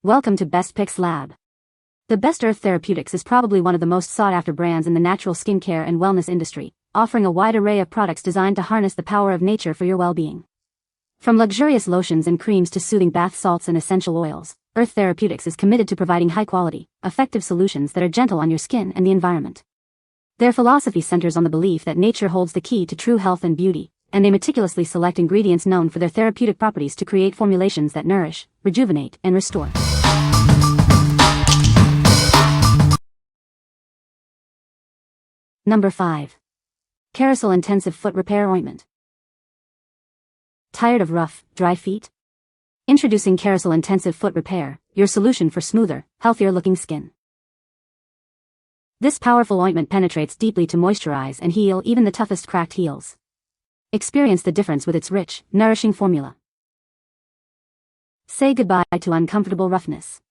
Welcome to Best Picks Lab. The best Earth Therapeutics is probably one of the most sought-after brands in the natural skincare and wellness industry, offering a wide array of products designed to harness the power of nature for your well-being. From luxurious lotions and creams to soothing bath salts and essential oils, Earth Therapeutics is committed to providing high-quality, effective solutions that are gentle on your skin and the environment. Their philosophy centers on the belief that nature holds the key to true health and beauty, and they meticulously select ingredients known for their therapeutic properties to create formulations that nourish, rejuvenate, and restore. Number 5. Kerasal Intensive Foot Repair Ointment. Tired of rough, dry feet? Introducing Kerasal Intensive Foot Repair, your solution for smoother, healthier-looking skin. This powerful ointment penetrates deeply to moisturize and heal even the toughest cracked heels. Experience the difference with its rich, nourishing formula. Say goodbye to uncomfortable roughness.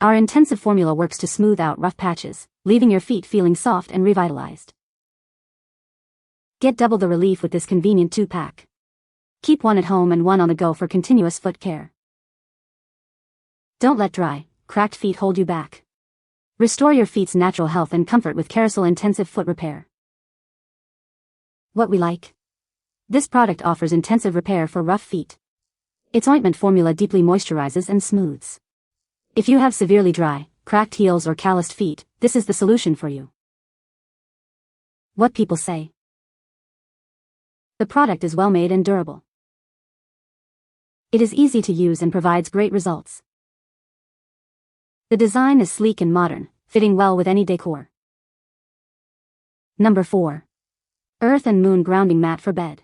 Our intensive formula works to smooth out rough patches, leaving your feet feeling soft and revitalized. Get double the relief with this convenient 2-pack. Keep one at home and one on the go for continuous foot care. Don't let dry, cracked feet hold you back. Restore your feet's natural health and comfort with Kerasal Intensive Foot Repair. What we like? This product offers intensive repair for rough feet. Its ointment formula deeply moisturizes and smooths. If you have severely dry, cracked heels or calloused feet, this is the solution for you. What people say? The product is well made and durable. It is easy to use and provides great results. The design is sleek and modern, fitting well with any decor. Number 4. Earth and Moon Grounding Mat for Bed.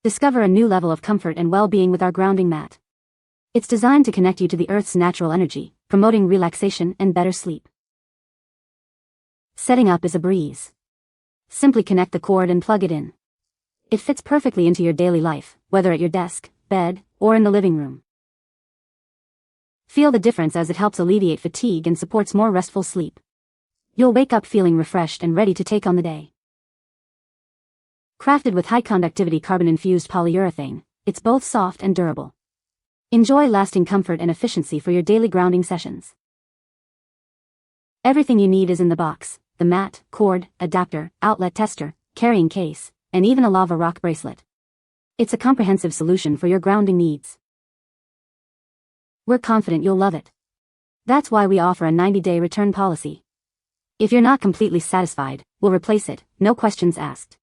Discover a new level of comfort and well-being with our grounding mat. It's designed to connect you to the Earth's natural energy, promoting relaxation and better sleep. Setting up is a breeze. Simply connect the cord and plug it in. It fits perfectly into your daily life, whether at your desk, bed, or in the living room. Feel the difference as it helps alleviate fatigue and supports more restful sleep. You'll wake up feeling refreshed and ready to take on the day. Crafted with high-conductivity carbon-infused polyurethane, it's both soft and durable. Enjoy lasting comfort and efficiency for your daily grounding sessions. Everything you need is in the box: the mat, cord, adapter, outlet tester, carrying case, and even a lava rock bracelet. It's a comprehensive solution for your grounding needs. We're confident you'll love it. That's why we offer a 90-day return policy. If you're not completely satisfied, we'll replace it, no questions asked.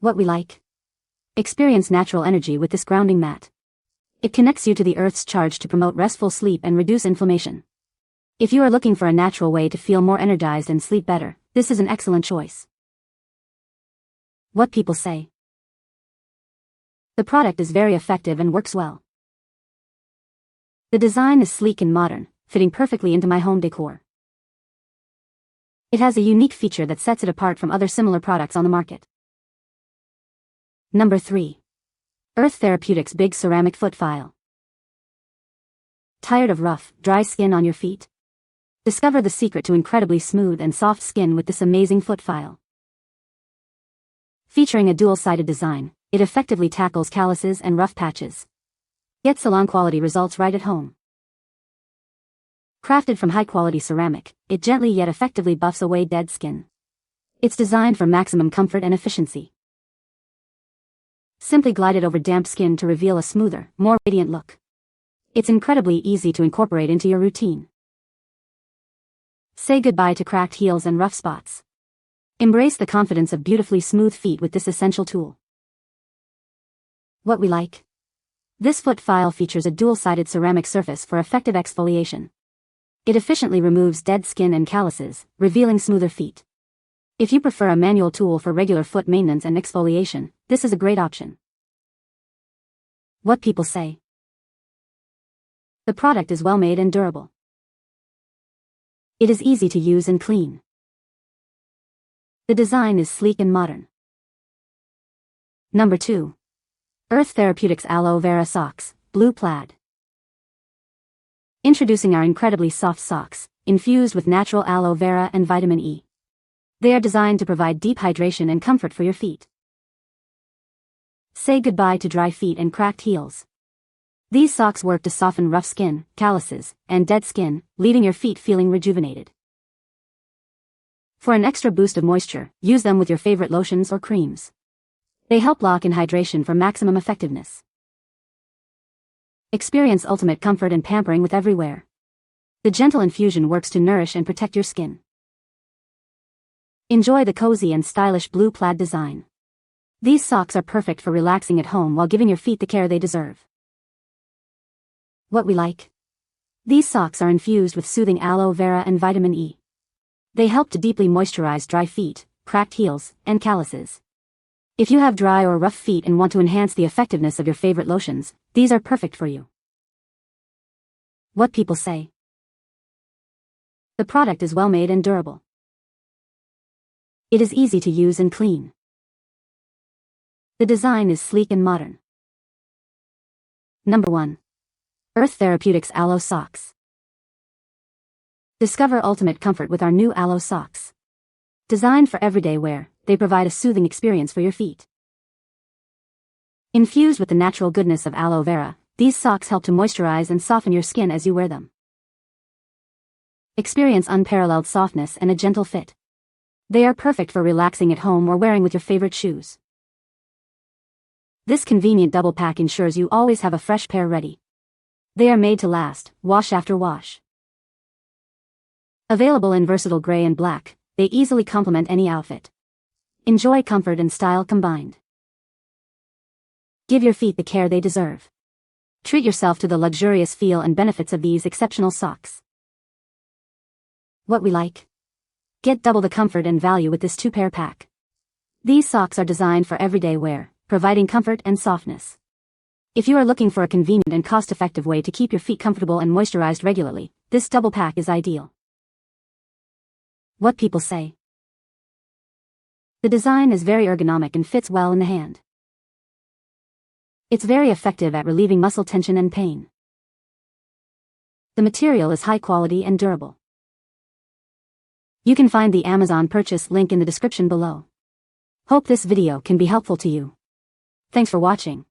What we like? Experience natural energy with this grounding mat. It connects you to the Earth's charge to promote restful sleep and reduce inflammation. If you are looking for a natural way to feel more energized and sleep better, this is an excellent choice. What people say? The product is very effective and works well. The design is sleek and modern, fitting perfectly into my home decor. It has a unique feature that sets it apart from other similar products on the market. Number 3. Earth Therapeutics Big Ceramic Foot File. Tired of rough, dry skin on your feet? Discover the secret to incredibly smooth and soft skin with this amazing foot file. Featuring a dual-sided design, it effectively tackles calluses and rough patches. Get salon-quality results right at home. Crafted from high-quality ceramic, it gently yet effectively buffs away dead skin. It's designed for maximum comfort and efficiency. Simply glide it over damp skin to reveal a smoother, more radiant look. It's incredibly easy to incorporate into your routine. Say goodbye to cracked heels and rough spots. Embrace the confidence of beautifully smooth feet with this essential tool. What we like? This foot file features a dual-sided ceramic surface for effective exfoliation. It efficiently removes dead skin and calluses, revealing smoother feet. If you prefer a manual tool for regular foot maintenance and exfoliation, this is a great option. What people say? The product is well made and durable. It is easy to use and clean. The design is sleek and modern. Number 2. Earth Therapeutics Aloe Vera Socks, Blue Plaid. Introducing our incredibly soft socks, infused with natural aloe vera and vitamin E. They are designed to provide deep hydration and comfort for your feet. Say goodbye to dry feet and cracked heels. These socks work to soften rough skin, calluses, and dead skin, leaving your feet feeling rejuvenated. For an extra boost of moisture, use them with your favorite lotions or creams. They help lock in hydration for maximum effectiveness. Experience ultimate comfort and pampering with every wear. The gentle infusion works to nourish and protect your skin. Enjoy the cozy and stylish blue plaid design. These socks are perfect for relaxing at home while giving your feet the care they deserve. What we like. These socks are infused with soothing aloe vera and vitamin E. They help to deeply moisturize dry feet, cracked heels, and calluses. If you have dry or rough feet and want to enhance the effectiveness of your favorite lotions, these are perfect for you. What people say. The product is well made and durable. It is easy to use and clean. The design is sleek and modern. Number 1. Earth Therapeutics Aloe Socks. Discover ultimate comfort with our new Aloe socks. Designed for everyday wear, they provide a soothing experience for your feet. Infused with the natural goodness of aloe vera, these socks help to moisturize and soften your skin as you wear them. Experience unparalleled softness and a gentle fit. They are perfect for relaxing at home or wearing with your favorite shoes. This convenient double pack ensures you always have a fresh pair ready. They are made to last, wash after wash. Available in versatile gray and black, they easily complement any outfit. Enjoy comfort and style combined. Give your feet the care they deserve. Treat yourself to the luxurious feel and benefits of these exceptional socks. What we like. Get double the comfort and value with this 2-pair pack. These socks are designed for everyday wear, providing comfort and softness. If you are looking for a convenient and cost-effective way to keep your feet comfortable and moisturized regularly, this double pack is ideal. What people say. The design is very ergonomic and fits well in the hand. It's very effective at relieving muscle tension and pain. The material is high quality and durable. You can find the Amazon purchase link in the description below. Hope this video can be helpful to you. Thanks for watching.